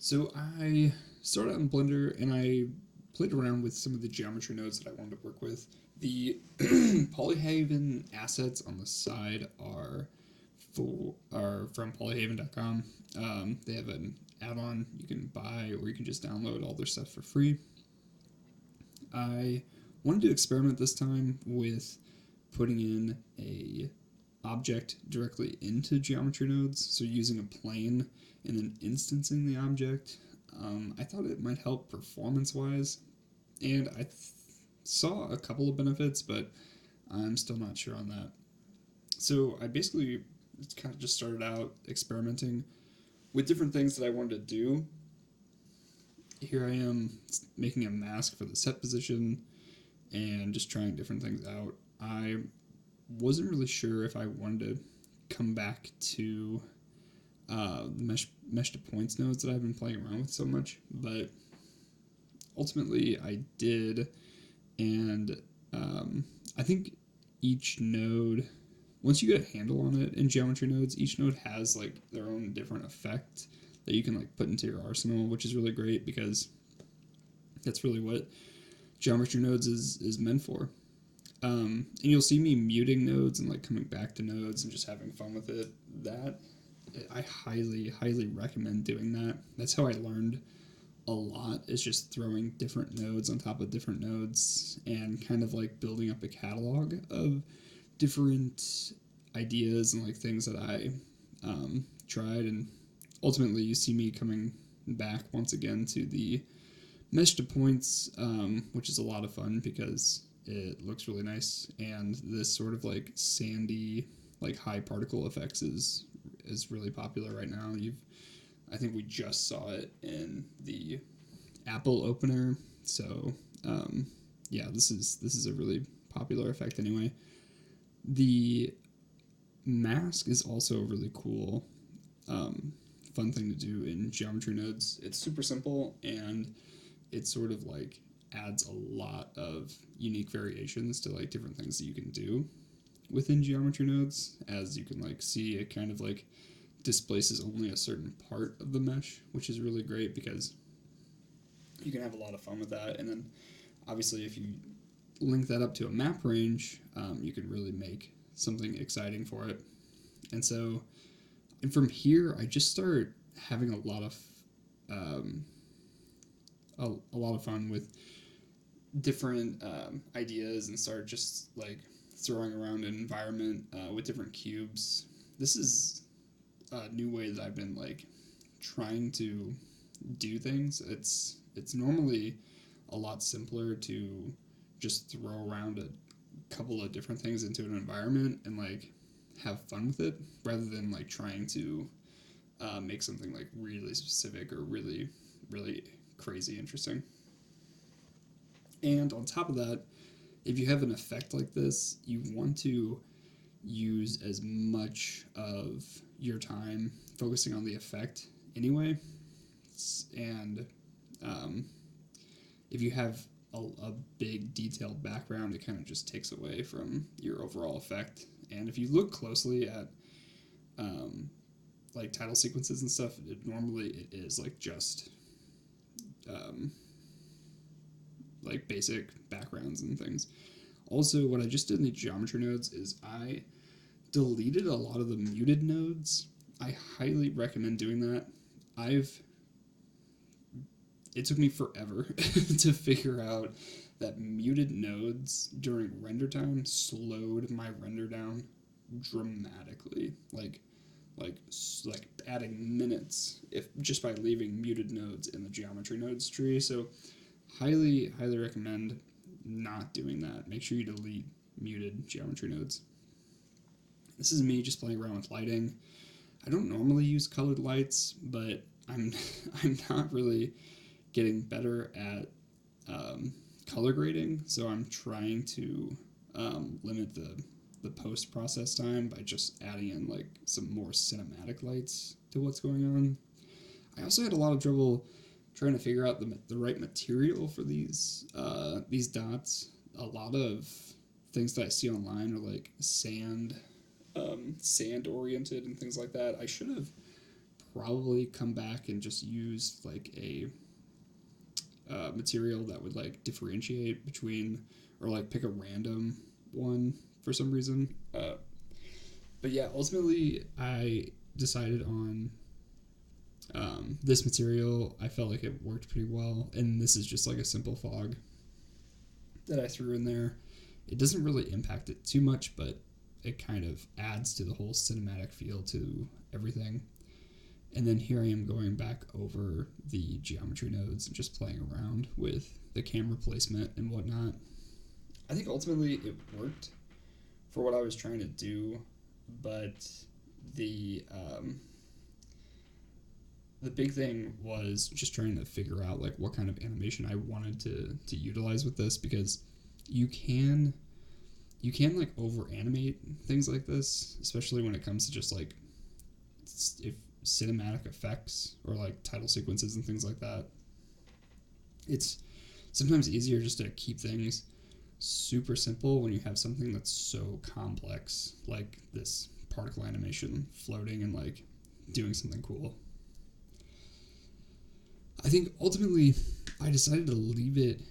So I started out in Blender and I played around with some of the geometry nodes that I wanted to work with. The Polyhaven assets on the side are from polyhaven.com. They have an add-on you can buy or you can just download all their stuff for free. I wanted to experiment this time with putting in a object directly into geometry nodes, so using a plane and then instancing the object. I thought it might help performance wise, and saw a couple of benefits, but I'm still not sure on that. So I basically kind of just started out experimenting with different things that I wanted to do. Here I am making a mask for the set position and just trying different things out. I wasn't really sure if I wanted to come back to the mesh to points nodes that I've been playing around with so much, but ultimately I did, and I think each node, once you get a handle on it in geometry nodes, each node has like their own different effect that you can like put into your arsenal, which is really great because that's really what geometry nodes is meant for. And you'll see me muting nodes and like coming back to nodes and just having fun with it. That I highly recommend doing that. That's how I learned a lot, is just throwing different nodes on top of different nodes and kind of like building up a catalog of different ideas and like things that I tried. And ultimately you see me coming back once again to the mesh to points, which is a lot of fun because it looks really nice, and this sort of like sandy, like high particle effects is really popular right now. I think we just saw it in the Apple opener, so yeah, this is a really popular effect anyway. The mask is also a really cool, fun thing to do in geometry nodes. It's super simple and it sort of like adds a lot of unique variations to like different things that you can do within geometry nodes. As you can like see, it kind of like displaces only a certain part of the mesh, which is really great because you can have a lot of fun with that. And then obviously if you link that up to a map range, you can really make something exciting for it. And so, and from here I just start having a lot of um, a lot of fun with different ideas and start just like throwing around an environment with different cubes. This is a new way that I've been like trying to do things. It's normally a lot simpler to just throw around a couple of different things into an environment and like have fun with it, rather than like trying to make something like really specific or really crazy interesting. And on top of that, if you have an effect like this, you want to use as much of your time focusing on the effect anyway. And um, if you have a big detailed background, it kind of just takes away from your overall effect. And if you look closely at um, like title sequences and stuff, normally it is like just um, like basic backgrounds and things. Also, what I just did in the geometry nodes is I deleted a lot of the muted nodes. I highly recommend doing that. It took me forever to figure out that muted nodes during render time slowed my render down dramatically. Like adding minutes if just by leaving muted nodes in the geometry nodes tree. So highly recommend not doing that. Make sure you delete muted geometry nodes. This is me just playing around with lighting. I don't normally use colored lights, but I'm I'm not really getting better at color grading, so I'm trying to limit the post process time by just adding in like some more cinematic lights to what's going on. I also had a lot of trouble trying to figure out the right material for these dots. A lot of things that I see online are like sand oriented and things like that. I should have probably come back and just use like a material that would like differentiate between, or like pick a random one for some reason. But yeah, ultimately I decided on this material. I felt like it worked pretty well, and this is just like a simple fog that I threw in there. It doesn't really impact it too much, but it kind of adds to the whole cinematic feel to everything. And then here I am going back over the geometry nodes and just playing around with the camera placement and whatnot. I think ultimately it worked for what I was trying to do, but the big thing was just trying to figure out like what kind of animation I wanted to utilize with this, because you can like over animate things like this, especially when it comes to just like if cinematic effects or like title sequences and things like that. It's sometimes easier just to keep things super simple when you have something that's so complex, like this particle animation floating and like doing something cool. I think ultimately I decided to leave it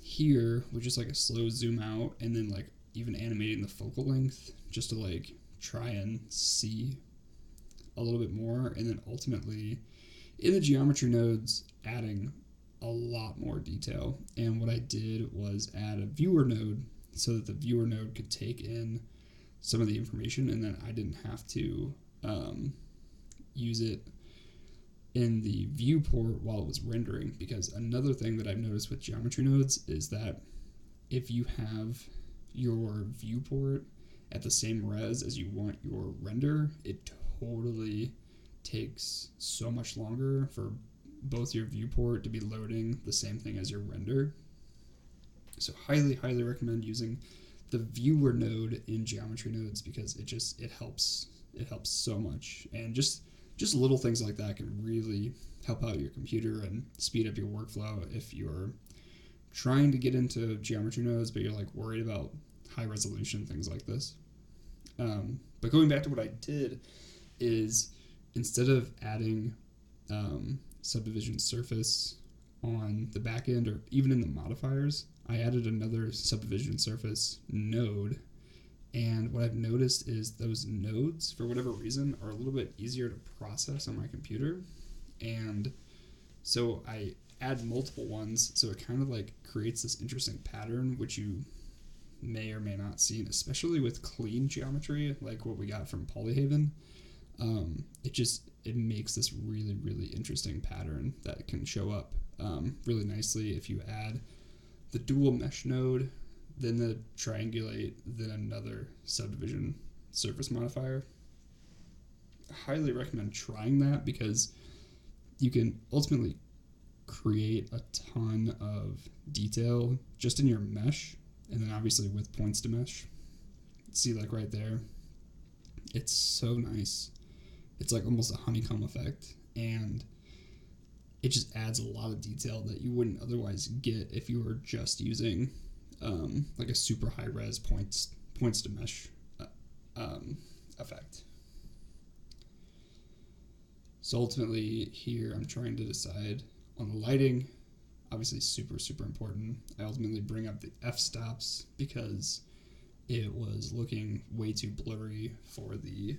here with just like a slow zoom out and then like even animating the focal length just to like try and see a little bit more, and then ultimately in the geometry nodes adding a lot more detail. And what I did was add a viewer node so that the viewer node could take in some of the information, and then I didn't have to use it in the viewport while it was rendering. Because another thing that I've noticed with geometry nodes is that if you have your viewport at the same res as you want your render, it totally takes so much longer for both your viewport to be loading the same thing as your render. So highly recommend using the viewer node in geometry nodes, because it helps so much. And just little things like that can really help out your computer and speed up your workflow if you're trying to get into geometry nodes but you're like worried about high resolution things like this. But going back to what I did is, instead of adding subdivision surface on the back end or even in the modifiers, I added another subdivision surface node. And what I've noticed is those nodes, for whatever reason, are a little bit easier to process on my computer. And so I add multiple ones, so it kind of like creates this interesting pattern, which you may or may not see, especially with clean geometry like what we got from Polyhaven. It makes this really interesting pattern that can show up really nicely if you add the dual mesh node, then the triangulate, then another subdivision surface modifier. I highly recommend trying that, because you can ultimately create a ton of detail just in your mesh, and then obviously with points to mesh. See, like right there, it's so nice. It's like almost a honeycomb effect, and it just adds a lot of detail that you wouldn't otherwise get if you were just using like a super high res points to mesh effect. So ultimately here I'm trying to decide on the lighting. Obviously super important. I ultimately bring up the f-stops because it was looking way too blurry for the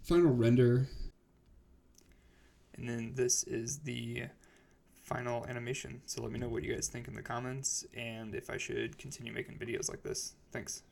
final render. And then this is the final animation. So let me know what you guys think in the comments, and if I should continue making videos like this. Thanks.